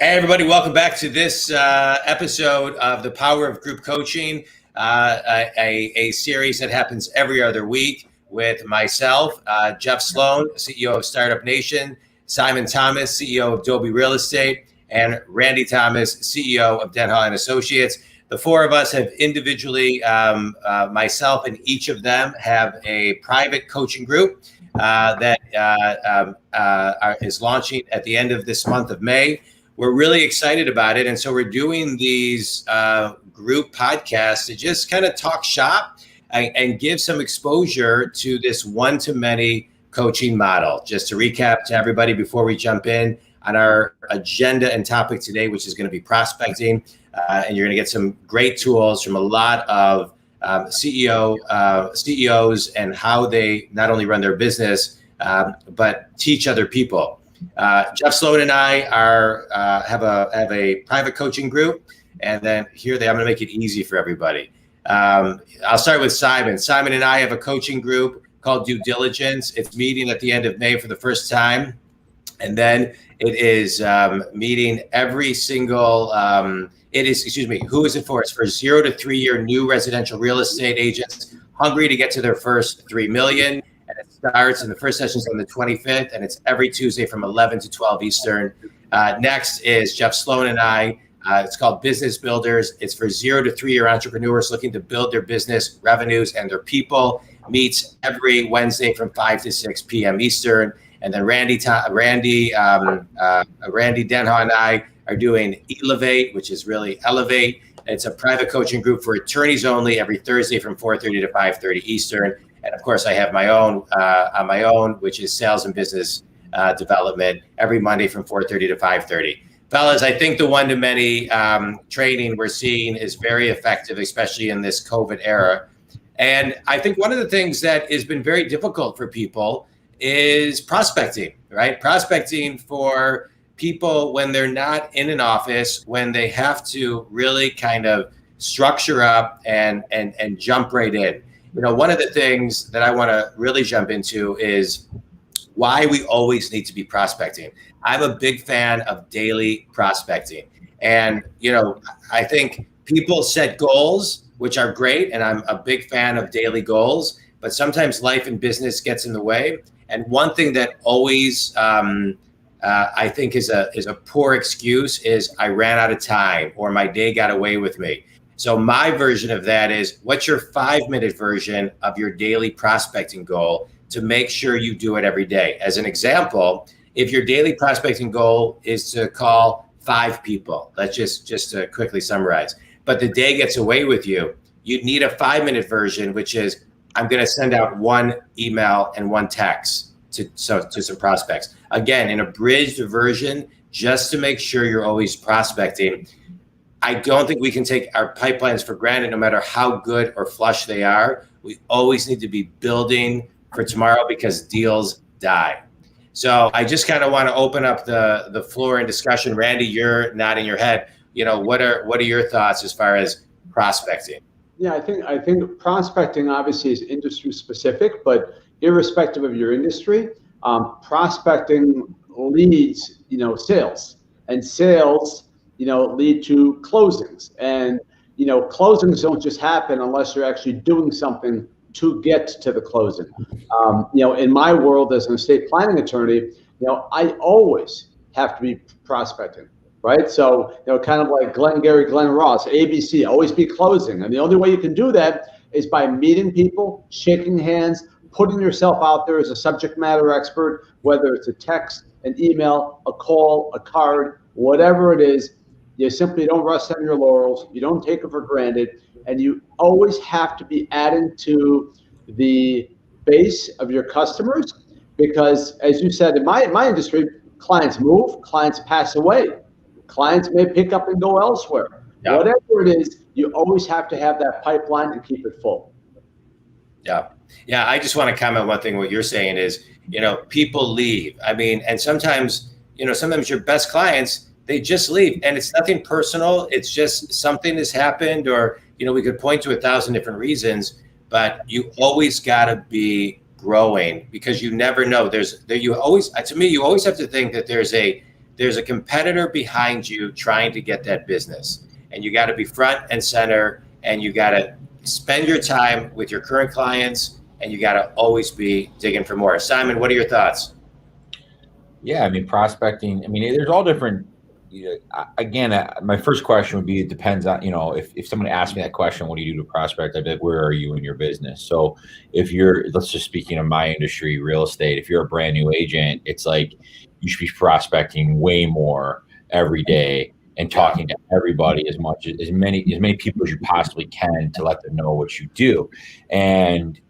Hey, everybody, welcome back to this episode of The Power of Group Coaching, a series that happens every other week with myself, Jeff Sloan, CEO of StartupNation, Simon Thomas, CEO of DOBI Real Estate, and Randy Thomas, CEO of Denha and Associates. The four of us have individually, myself and each of them have a private coaching group that is launching at the end of this month of May. We're really excited about it. And so we're doing these group podcasts to just kind of talk shop and give some exposure to this one-to-many coaching model. Just to recap to everybody before we jump in on our agenda and topic today, which is going to be prospecting. And you're going to get some great tools from a lot of CEOs and how they not only run their business, but teach other people. Jeff Sloan and I have a private coaching group, and then I'm going to make it easy for everybody. I'll start with Simon. Simon and I have a coaching group called Due Diligence. It's meeting at the end of May for the first time, and then it is meeting every single. Who is it for? It's for 0 to 3 year new residential real estate agents hungry to get to their first 3 million. And it starts, and the first session is on the 25th, and it's every Tuesday from 11 to 12 Eastern. Next is Jeff Sloan and I. It's called Business Builders. It's for 0 to 3 year entrepreneurs looking to build their business, revenues, and their people. Meets every Wednesday from 5 to 6 p.m. Eastern. And then Randy Denha and I are doing Elevate, which is really Elevate. It's a private coaching group for attorneys only every Thursday from 4:30 to 5:30 Eastern. And of course, I have my own on my own, which is sales and business development every Monday from 4:30 to 5:30. Fellas, I think the one-to-many training we're seeing is very effective, especially in this COVID era. And I think one of the things that has been very difficult for people is prospecting, right? Prospecting for people when they're not in an office, when they have to really kind of structure up and jump right in. You know, one of the things that I want to really jump into is why we always need to be prospecting. I'm a big fan of daily prospecting. And, you know, I think people set goals, which are great. And I'm a big fan of daily goals, but sometimes life and business gets in the way. And one thing that always I think is a poor excuse is I ran out of time or my day got away with me. So my version of that is, what's your 5-minute version of your daily prospecting goal to make sure you do it every day? As an example, if your daily prospecting goal is to call 5 people, let's just to quickly summarize, but the day gets away with you, you'd need a 5-minute version, which is, I'm going to send out 1 email and 1 text to some prospects. Again, an abridged version, just to make sure you're always prospecting. I don't think we can take our pipelines for granted, no matter how good or flush they are. We always need to be building for tomorrow because deals die. So I just kind of want to open up the floor and discussion. Randy, you're nodding your head. You know, what are your thoughts as far as prospecting? Yeah, I think prospecting obviously is industry specific, but irrespective of your industry, prospecting leads, sales, and sales, lead to closings. And, closings don't just happen unless you're actually doing something to get to the closing. In my world as an estate planning attorney, I always have to be prospecting, right? So, kind of like Glenn Ross, ABC, always be closing. And the only way you can do that is by meeting people, shaking hands, putting yourself out there as a subject matter expert, whether it's a text, an email, a call, a card, whatever it is. You simply don't rest on your laurels. You don't take it for granted. And you always have to be adding to the base of your customers because, as you said, in my industry, clients move, clients pass away. Clients may pick up and go elsewhere. Yeah. Whatever it is, you always have to have that pipeline and keep it full. Yeah. Yeah. I just want to comment one thing. What you're saying is, people leave. I mean, and sometimes your best clients, they just leave, and it's nothing personal. It's just something has happened, or, we could point to 1,000 different reasons, but you always got to be growing because you never know. You always have to think that there's a competitor behind you trying to get that business. And you got to be front and center, and you got to spend your time with your current clients, and you got to always be digging for more. Simon, what are your thoughts? Yeah, I mean, prospecting, I mean, there's all different, again, my first question would be, it depends on, if someone asked me that question, what do you do to prospect? I'd be like, where are you in your business? So if let's just speaking of my industry, real estate, if you're a brand new agent, it's like, you should be prospecting way more every day and talking to everybody as many people as you possibly can to let them know what you do. And,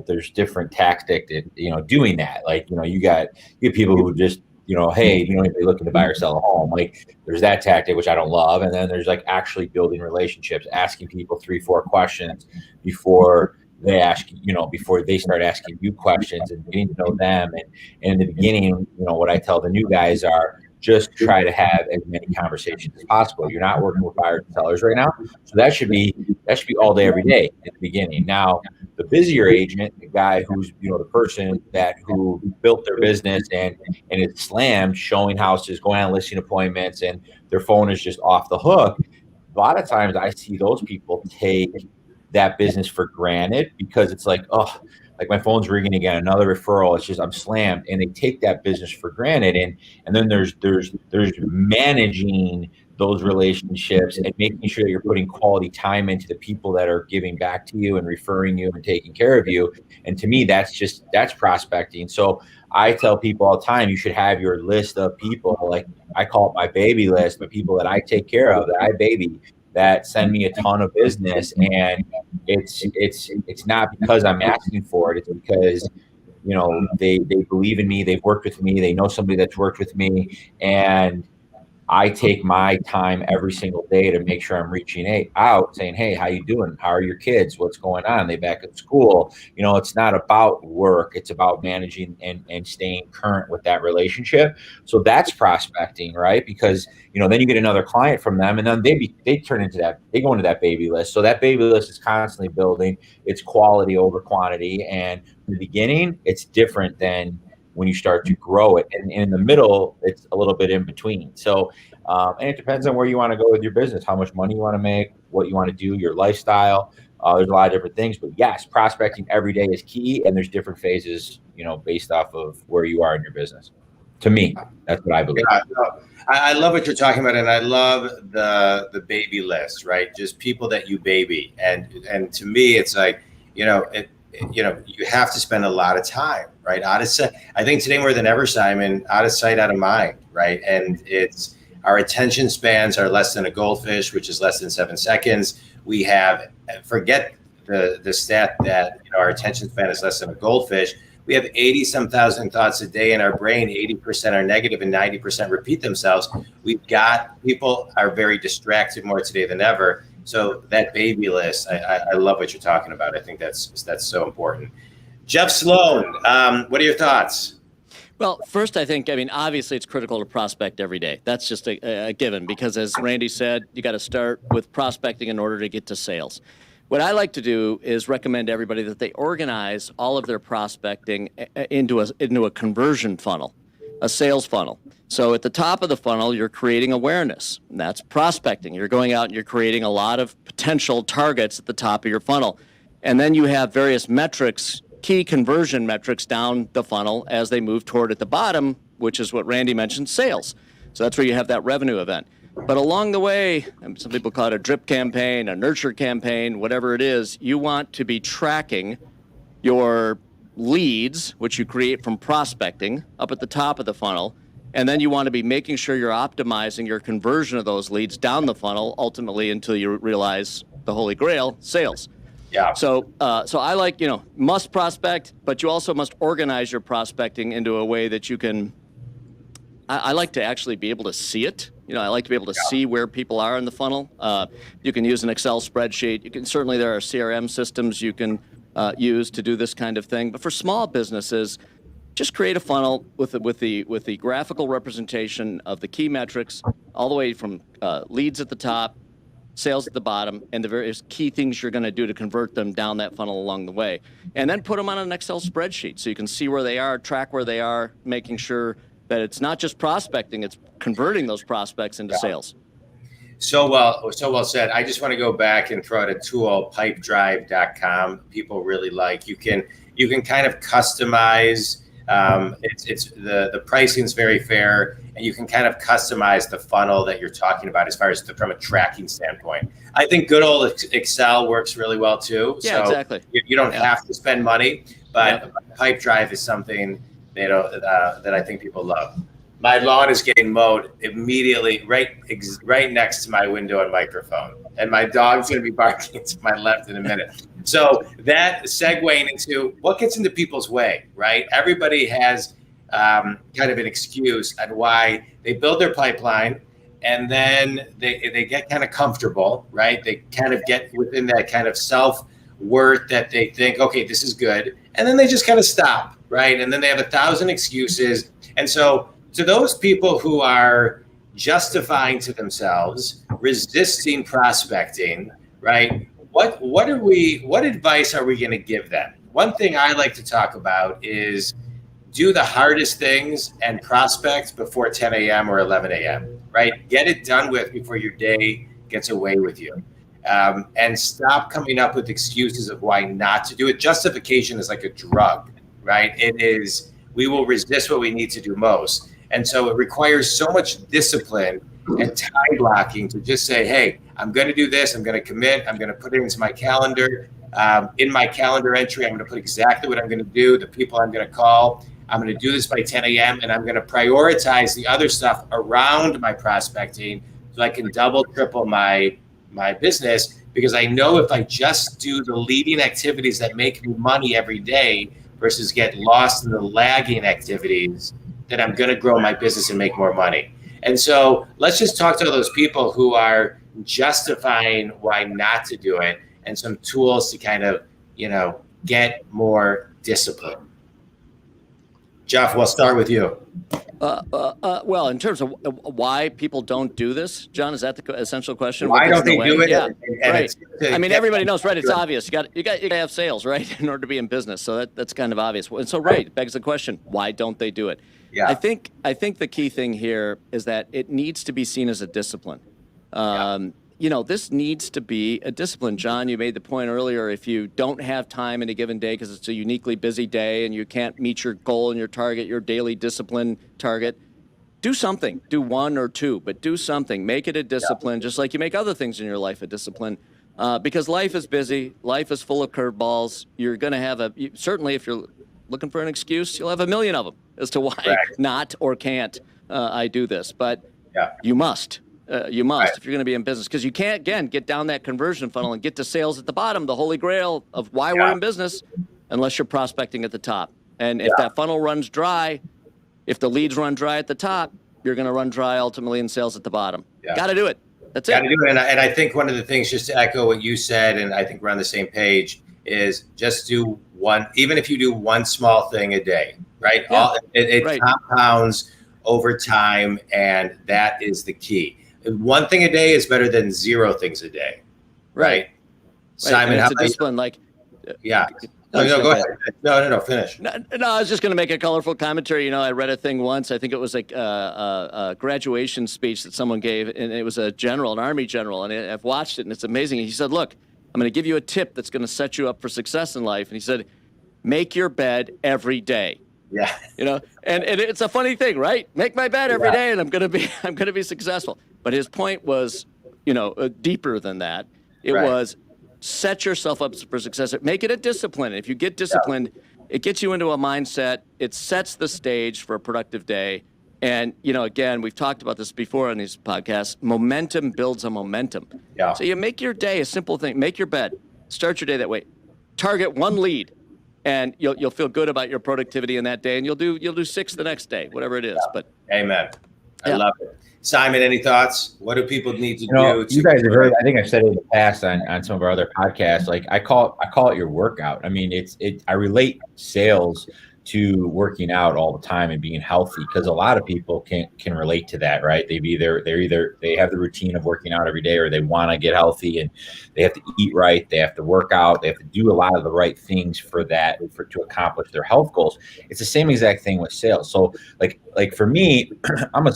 there's different tactics in, doing that. Like, you get people who just, hey, anybody looking to buy or sell a home. Like, there's that tactic, which I don't love. And then there's like actually building relationships, asking people 3-4 questions before they ask, before they start asking you questions and getting to know them. And in the beginning, what I tell the new guys are, just try to have as many conversations as possible. You're not working with buyers and sellers right now, so that should be all day, every day at the beginning. Now, the busier agent, the guy who's the person who built their business and it's slammed, showing houses, going on listing appointments, and their phone is just off the hook. A lot of times, I see those people take that business for granted because it's like, oh, like my phone's ringing again, another referral. It's just, I'm slammed, and they take that business for granted. And then there's managing those relationships and making sure that you're putting quality time into the people that are giving back to you and referring you and taking care of you. And to me, that's prospecting. So I tell people all the time, you should have your list of people, like I call it my baby list, but people that I take care of, that I baby, that send me a ton of business. And it's not because I'm asking for it. It's because, they believe in me. They've worked with me. They know somebody that's worked with me. And I take my time every single day to make sure I'm reaching out saying, hey, how you doing? How are your kids? What's going on? Are they back at school? It's not about work. It's about managing and staying current with that relationship. So that's prospecting, right? Because, then you get another client from them, and then they turn into that, they go into that baby list. So that baby list is constantly building. It's quality over quantity. And in the beginning, it's different than when you start to grow it. And in the middle, it's a little bit in between. So, and it depends on where you want to go with your business, how much money you want to make, what you want to do, your lifestyle. There's a lot of different things, but yes, prospecting every day is key. And there's different phases, based off of where you are in your business. To me, that's what I believe. Yeah, no, I love what you're talking about. And I love the baby list, right? Just people that you baby. And to me, it's like, you have to spend a lot of time, right? Out of sight. I think today more than ever, Simon, out of sight, out of mind, right? And it's our attention spans are less than a goldfish, which is less than 7 seconds. We have, forget the stat that our attention span is less than a goldfish. We have 80-some thousand thoughts a day in our brain. 80% are negative and 90% repeat themselves. People are very distracted more today than ever. So that baby list, I love what you're talking about. I think that's so important. Jeff Sloan, what are your thoughts? Well, first, obviously it's critical to prospect every day. That's just a given, because as Randy said, you got to start with prospecting in order to get to sales. What I like to do is recommend to everybody that they organize all of their prospecting into a conversion funnel, a sales funnel. So at the top of the funnel, you're creating awareness. And that's prospecting. You're going out and you're creating a lot of potential targets at the top of your funnel. And then you have various metrics, key conversion metrics down the funnel as they move toward at the bottom, which is what Randy mentioned, sales. So that's where you have that revenue event. But along the way, some people call it a drip campaign, a nurture campaign, whatever it is, you want to be tracking your leads, which you create from prospecting, up at the top of the funnel. And then you want to be making sure you're optimizing your conversion of those leads down the funnel, ultimately until you realize the holy grail, sales. Yeah. So I like, must prospect, but you also must organize your prospecting into a way that you can, I like to actually be able to see it. I like to be able to see where people are in the funnel. You can use an Excel spreadsheet. Certainly there are CRM systems you can use to do this kind of thing. But for small businesses, just create a funnel with the graphical representation of the key metrics, all the way from leads at the top, sales at the bottom, and the various key things you're going to do to convert them down that funnel along the way. And then put them on an Excel spreadsheet so you can see where they are, track where they are, making sure that it's not just prospecting, it's converting those prospects into sales. So well said. I just want to go back and throw out a tool, pipedrive.com. People really like. You can kind of customize. It's the pricing is very fair, and you can kind of customize the funnel that you're talking about as far as from a tracking standpoint. I think good old Excel works really well too. Yeah, so exactly. You don't have to spend money, but Pipedrive is something that I think people love. My lawn is getting mowed immediately right next to my window and microphone. And my dog's going to be barking to my left in a minute. So that segueing into what gets into people's way, right? Everybody has kind of an excuse on why they build their pipeline, and then they get kind of comfortable, right? They kind of get within that kind of self-worth that they think, okay, this is good. And then they just kind of stop, right? And then they have 1,000 excuses. And so to those people who are justifying to themselves, resisting prospecting, right? What advice are we going to give them? One thing I like to talk about is do the hardest things and prospect before 10 a.m. or 11 a.m., right? Get it done with before your day gets away with you. And stop coming up with excuses of why not to do it. Justification is like a drug, right? It is, we will resist what we need to do most. And so it requires so much discipline and time blocking to just say, hey, I'm going to do this. I'm going to commit. I'm going to put it into my calendar. In my calendar entry, I'm going to put exactly what I'm going to do, the people I'm going to call. I'm going to do this by 10 a.m. and I'm going to prioritize the other stuff around my prospecting so I can double, triple my business, because I know if I just do the leading activities that make me money every day versus get lost in the lagging activities, that I'm going to grow my business and make more money. And so let's just talk to those people who are justifying why not to do it, and some tools to kind of, get more discipline. Jeff, we'll start with you. Well, in terms of why people don't do this, John, is that the essential question? Why don't they do it? Yeah, and right. I mean, everybody knows, right? It's obvious. You got to have sales, right, in order to be in business. So that's kind of obvious. And so, right, it begs the question: why don't they do it? Yeah. I think the key thing here is that it needs to be seen as a discipline. This needs to be a discipline. John, you made the point earlier, if you don't have time in a given day because it's a uniquely busy day and you can't meet your goal and your target, your daily discipline target, do something. Do one or two, but do something. Make it a discipline, just like you make other things in your life a discipline. Because life is busy. Life is full of curveballs. You're going to have certainly if you're looking for an excuse, you'll have a million of them as to why not or can't I do this. But you must. If you're going to be in business, because you can't, again, get down that conversion funnel and get to sales at the bottom, the holy grail of why we're in business, unless you're prospecting at the top. And if that funnel runs dry, if the leads run dry at the top, you're going to run dry ultimately in sales at the bottom. Got to do it. That's it. Got to do it. And I think one of the things, just to echo what you said, and I think we're on the same page, is just do one, even if you do one small thing a day, right? Yeah. It compounds over time, and that is the key. One thing a day is better than 0 things a day, right? Simon, and how it's a about discipline, No, go ahead. No, finish. No, I was just going to make a colorful commentary. I read a thing once. I think it was like a graduation speech that someone gave, and it was an Army general, and I've watched it, and it's amazing. And he said, look, I'm going to give you a tip that's going to set you up for success in life. And he said, make your bed every day. Yeah. And it's a funny thing, right? Make my bed every day, and I'm going to be successful. But his point was, deeper than that. It was set yourself up for success. Make it a discipline. If you get disciplined, it gets you into a mindset. It sets the stage for a productive day. And, again, we've talked about this before on these podcasts. Momentum builds a momentum. Yeah. So you make your day a simple thing. Make your bed. Start your day that way. Target one lead, and you'll feel good about your productivity in that day. And you'll do 6 the next day, whatever it is. But amen. I love it. Simon, any thoughts? What do people need to do? You guys have heard, I think I've said it in the past on some of our other podcasts, like I call it your workout. I mean, I relate sales to working out all the time and being healthy, because a lot of people can relate to that, right? They have the routine of working out every day, or they want to get healthy and they have to eat right, they have to work out, they have to do a lot of the right things to accomplish their health goals. It's the same exact thing with sales. So like for me, I am a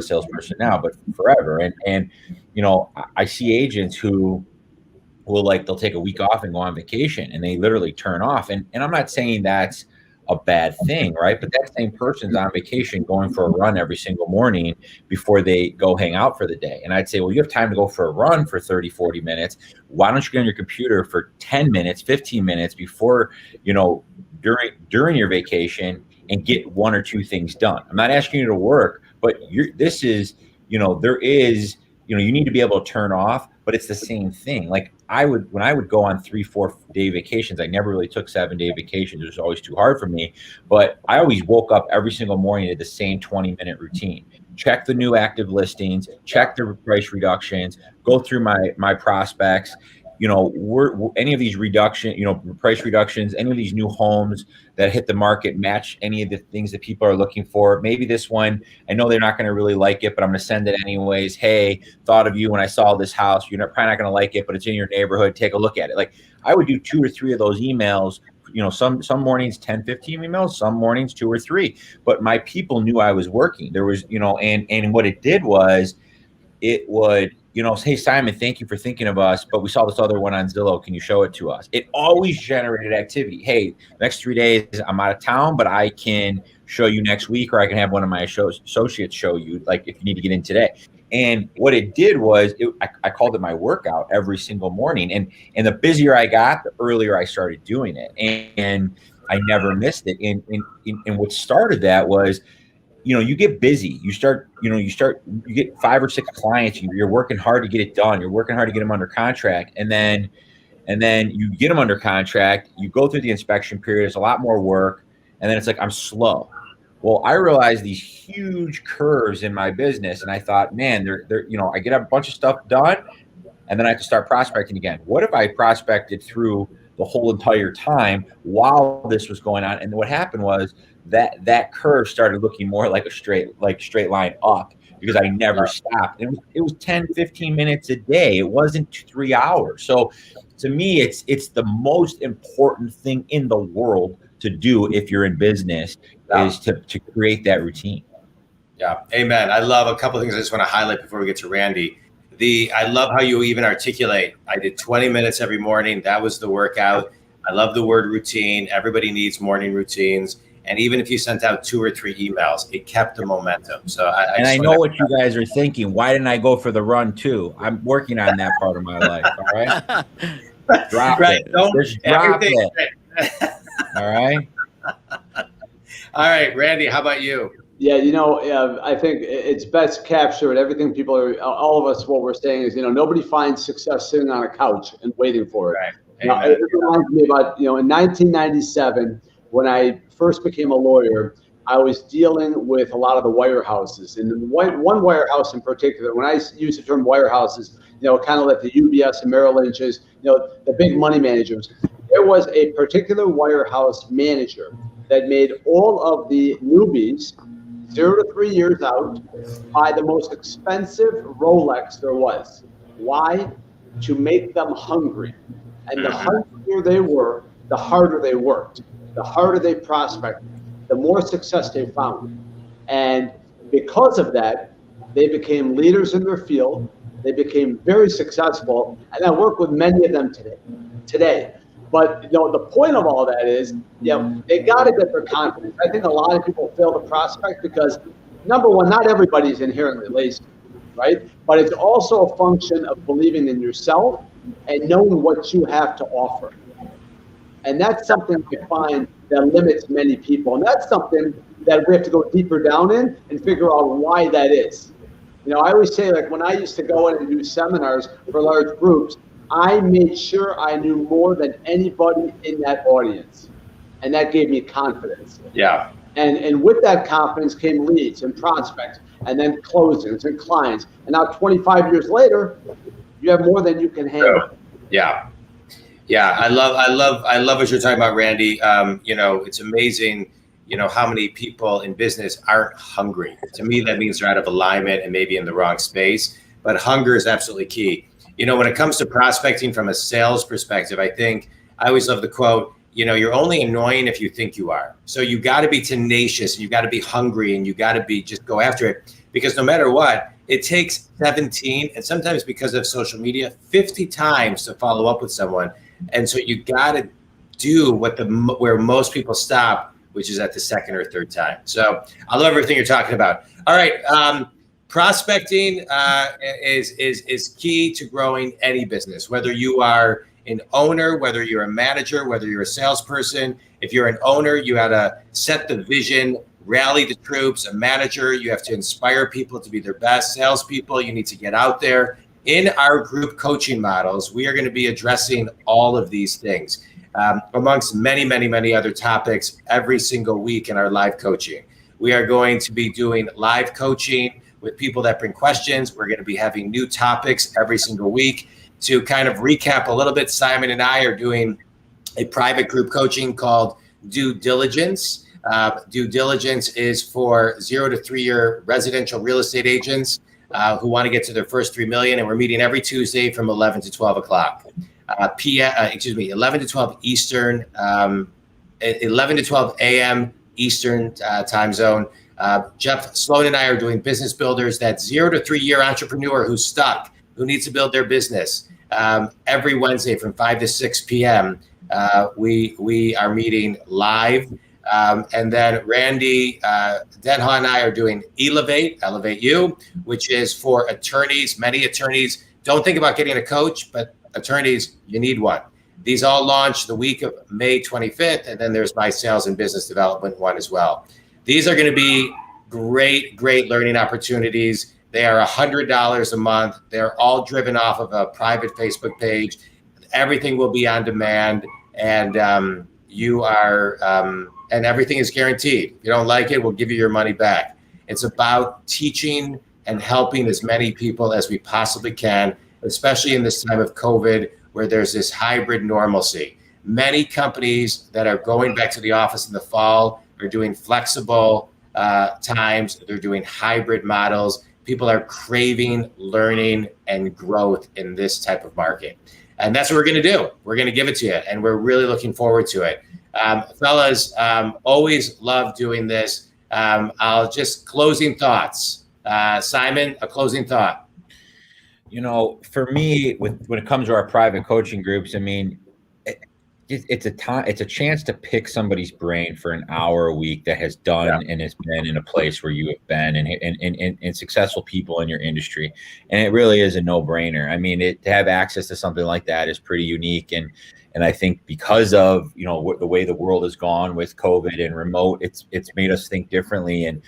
salesperson now, but forever. And I see agents who will they'll take a week off and go on vacation, and they literally turn off. And I'm not saying that's a bad thing, right? But that same person's on vacation going for a run every single morning before they go hang out for the day. And I'd say, well, you have time to go for a run for 30, 40 minutes. Why don't you get on your computer for 10 minutes, 15 minutes before, during your vacation, and get one or two things done? I'm not asking you to work, but you need to be able to turn off, but it's the same thing. When I would go on 3-4 day vacations, I never really took 7-day vacations. It was always too hard for me, but I always woke up every single morning at the same 20-minute routine. Check the new active listings, check the price reductions, go through my prospects. Any of these price reductions, any of these new homes that hit the market match any of the things that people are looking for. Maybe this one, I know they're not going to really like it, but I'm going to send it anyways. Hey, thought of you when I saw this house. You're probably not going to like it, but it's in your neighborhood. Take a look at it. I would do 2 or 3 of those emails. Some mornings 10, 15 emails, some mornings 2 or 3. But my people knew I was working. There was, and what it did was it would, hey, Simon, thank you for thinking of us, but we saw this other one on Zillow. Can you show it to us? It always generated activity. Hey, next 3 days, I'm out of town, but I can show you next week, or I can have one of my associates show you, if you need to get in today. And what it did was I called it my workout every single morning. And the busier I got, the earlier I started doing it. And I never missed it. And what started that was, you get busy. You get 5 or 6 clients. You're working hard to get it done. You're working hard to get them under contract. And then you get them under contract. You go through the inspection period. It's a lot more work. And then it's I'm slow. Well, I realized these huge curves in my business. And I thought, man, I get a bunch of stuff done, and then I have to start prospecting again. What if I prospected through the whole entire time while this was going on? And what happened was that curve started looking more like a straight line up, because I never stopped. It was 10, 15 minutes a day. It wasn't 3 hours. So to me, it's the most important thing in the world to do if you're in business, is to create that routine. Yeah. Amen. I love a couple of things I just want to highlight before we get to Randy. I love how you even articulate, I did 20 minutes every morning. That was the workout. I love the word routine. Everybody needs morning routines. And even if you sent out 2 or 3 emails, it kept the momentum. So I know what you guys are thinking. Why didn't I go for the run too? I'm working on that part of my life. All right. Drop it. Just drop it. All right. All right, Randy, how about you? Yeah, I think it's best captured. Everything all of us, what we're saying is, nobody finds success sitting on a couch and waiting for it. Right. It reminds me about, in 1997, when I first became a lawyer, I was dealing with a lot of the wirehouses. And one wirehouse in particular, when I use the term wirehouses, kind of like the UBS and Merrill Lynch's, the big money managers, there was a particular wirehouse manager that made all of the newbies 0 to 3 years out buy the most expensive Rolex there was. Why? To make them hungry. And the hungrier they were, the harder they worked, the harder they prospected, the more success they found. And because of that, they became leaders in their field. They became very successful. And I work with many of them today. But the point of all that is, they got to get their confidence. I think a lot of people fail to prospect because, number one, not everybody is inherently lazy, right? But it's also a function of believing in yourself and knowing what you have to offer. And that's something I find that limits many people. And that's something that we have to go deeper down in and figure out why that is. I always say, when I used to go in and do seminars for large groups, I made sure I knew more than anybody in that audience. And that gave me confidence. Yeah. And with that confidence came leads and prospects, and then closings and clients. And now 25 years later, you have more than you can handle. Yeah. Yeah, I love what you're talking about, Randy. It's amazing, how many people in business aren't hungry. To me, that means they're out of alignment and maybe in the wrong space. But hunger is absolutely key. When it comes to prospecting from a sales perspective, I always love the quote, you're only annoying if you think you are. So you got to be tenacious, and you got to be hungry, and you got to just go after it, because no matter what, it takes 17, and sometimes because of social media, 50 times to follow up with someone. And so you got to do where most people stop, which is at the second or third time. So I love everything you're talking about. All right. Prospecting is key to growing any business, whether you are an owner, whether you're a manager, whether you're a salesperson. If you're an owner, you got to set the vision, rally the troops. A manager, you have to inspire people to be their best. Salespeople, you need to get out there. In our group coaching models, we are going to be addressing all of these things, amongst many, many, many other topics every single week in our live coaching. We are going to be doing live coaching with people that bring questions. We're going to be having new topics every single week. To kind of recap a little bit, Simon and I are doing a private group coaching called Due Diligence. Due Diligence is for 0 to 3 year residential real estate agents who want to get to their first 3 million. And we're meeting every Tuesday from 11 to 12 o'clock. 11 to 12 Eastern, 11 to 12 a.m. Eastern time zone. Jeff, Sloan and I are doing business builders, that 0 to 3 year entrepreneur who's stuck, who needs to build their business. Every Wednesday from 5 to 6 p.m. We are meeting live. And then Randy Denha and I are doing Elevate You, which is for attorneys. Many attorneys don't think about getting a coach, but attorneys, you need one. These all launch the week of May 25th, and then there's my sales and business development one as well. These are going to be great learning opportunities. They are $100 a month. They're all driven off of a private Facebook page. Everything will be on demand, and and everything is guaranteed. If you don't like it, we'll give you your money back. It's about teaching and helping as many people as we possibly can, especially in this time of COVID, where there's this hybrid normalcy. Many companies that are going back to the office in the fall are doing flexible times. They're doing hybrid models. People are craving learning and growth in this type of market. And that's what we're going to do. We're going to give it to you, and we're really looking forward to it. Fellas, always love doing this. I'll just closing thoughts. Simon, a closing thought. For me, when it comes to our private coaching groups, I mean, it's a chance to pick somebody's brain for an hour a week that has done and has been in a place where you have been and successful people in your industry. And it really is a no-brainer. I mean, to have access to something like that is pretty unique. And I think because of, the way the world has gone with COVID and remote, it's made us think differently. And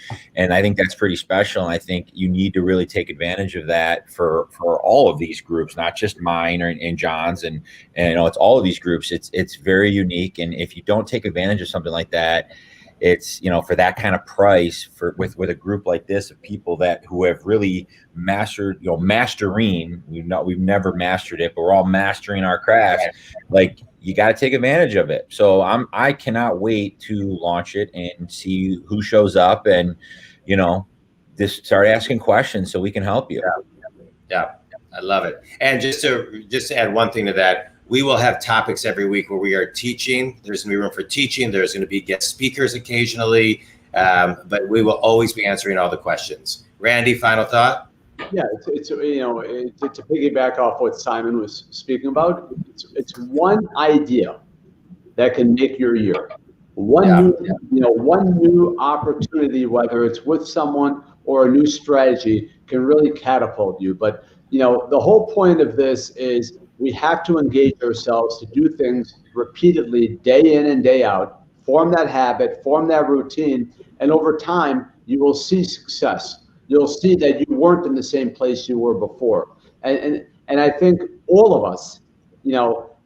I think that's pretty special. And I think you need to really take advantage of that for all of these groups, not just mine and John's. And it's all of these groups. It's very unique. And if you don't take advantage of something like that, it's, for that kind of price with a group like this of people who have really mastered, mastering, we've never mastered it, but we're all mastering our craft. Like, you got to take advantage of it. So I cannot wait to launch it and see who shows up and, just start asking questions so we can help you. Yeah. I love it. And just to add one thing to that, we will have topics every week where we are teaching. There's going to be room for teaching. There's going to be guest speakers occasionally, but we will always be answering all the questions. Randy, final thought? Yeah, it's to piggyback off what Simon was speaking about. It's one idea that can make your year. One new opportunity, whether it's with someone or a new strategy, can really catapult you. But the whole point of this is we have to engage ourselves to do things repeatedly, day in and day out, form that habit, form that routine, and over time, you will see success. You'll see that you weren't in the same place you were before. And I think all of us,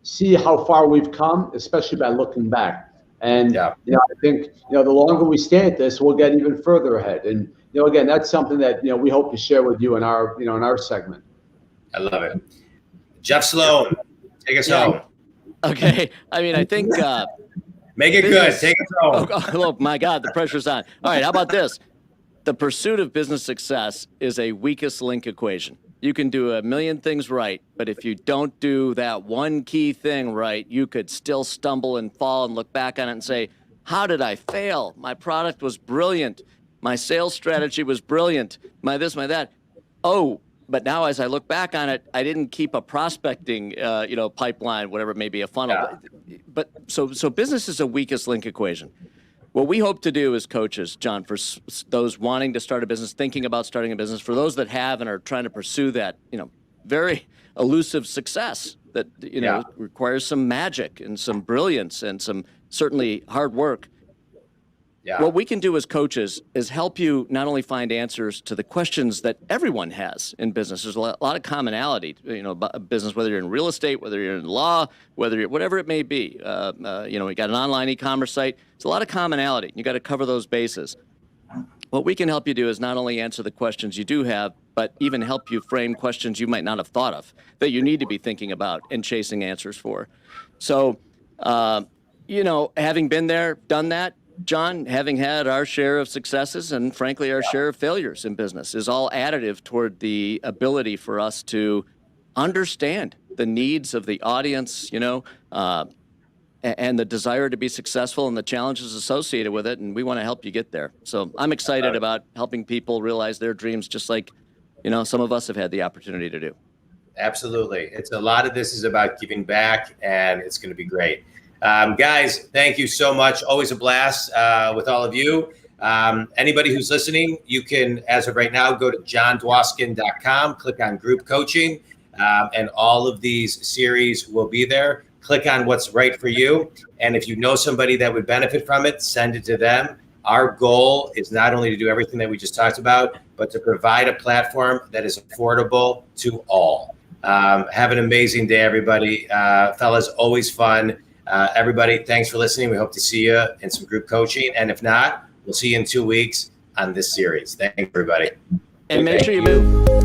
see how far we've come, especially by looking back. And, I think, the longer we stay at this, we'll get even further ahead. And, again, that's something that, we hope to share with you in our segment. I love it. Jeff Sloan, take us home. Okay. I mean, I think. Make it good. Take it home. Oh, my God, the pressure's on. All right, how about this? The pursuit of business success is a weakest link equation. You can do a million things right, but if you don't do that one key thing right, you could still stumble and fall and look back on it and say, how did I fail? My product was brilliant. My sales strategy was brilliant. My this, my that. Oh, but now as I look back on it, I didn't keep a prospecting, pipeline, whatever it may be, a funnel. Yeah. But so business is a weakest link equation. What we hope to do as coaches, John, for those wanting to start a business, thinking about starting a business, for those that have and are trying to pursue that, very elusive success that, requires some magic and some brilliance and some certainly hard work. Yeah. What we can do as coaches is help you not only find answers to the questions that everyone has in business. There's a lot of commonality, about business, whether you're in real estate, whether you're in law, whatever it may be. We got an online e-commerce site. There's a lot of commonality. You got to cover those bases. What we can help you do is not only answer the questions you do have, but even help you frame questions you might not have thought of that you need to be thinking about and chasing answers for. So, having been there, done that, John, having had our share of successes and frankly our share of failures in business is all additive toward the ability for us to understand the needs of the audience, and the desire to be successful and the challenges associated with it. And we want to help you get there. So I'm excited about helping people realize their dreams, just like, some of us have had the opportunity to do. Absolutely. A lot of this is about giving back, and it's going to be great. Guys, thank you so much. Always a blast with all of you. Anybody who's listening, you can, as of right now, go to johndwoskin.com, click on group coaching, and all of these series will be there. Click on what's right for you. And if you know somebody that would benefit from it, send it to them. Our goal is not only to do everything that we just talked about, but to provide a platform that is affordable to all. Have an amazing day, everybody. Fellas, always fun. Everybody, thanks for listening. We hope to see you in some group coaching. And if not, we'll see you in 2 weeks on this series. Thanks, everybody. And make sure you move.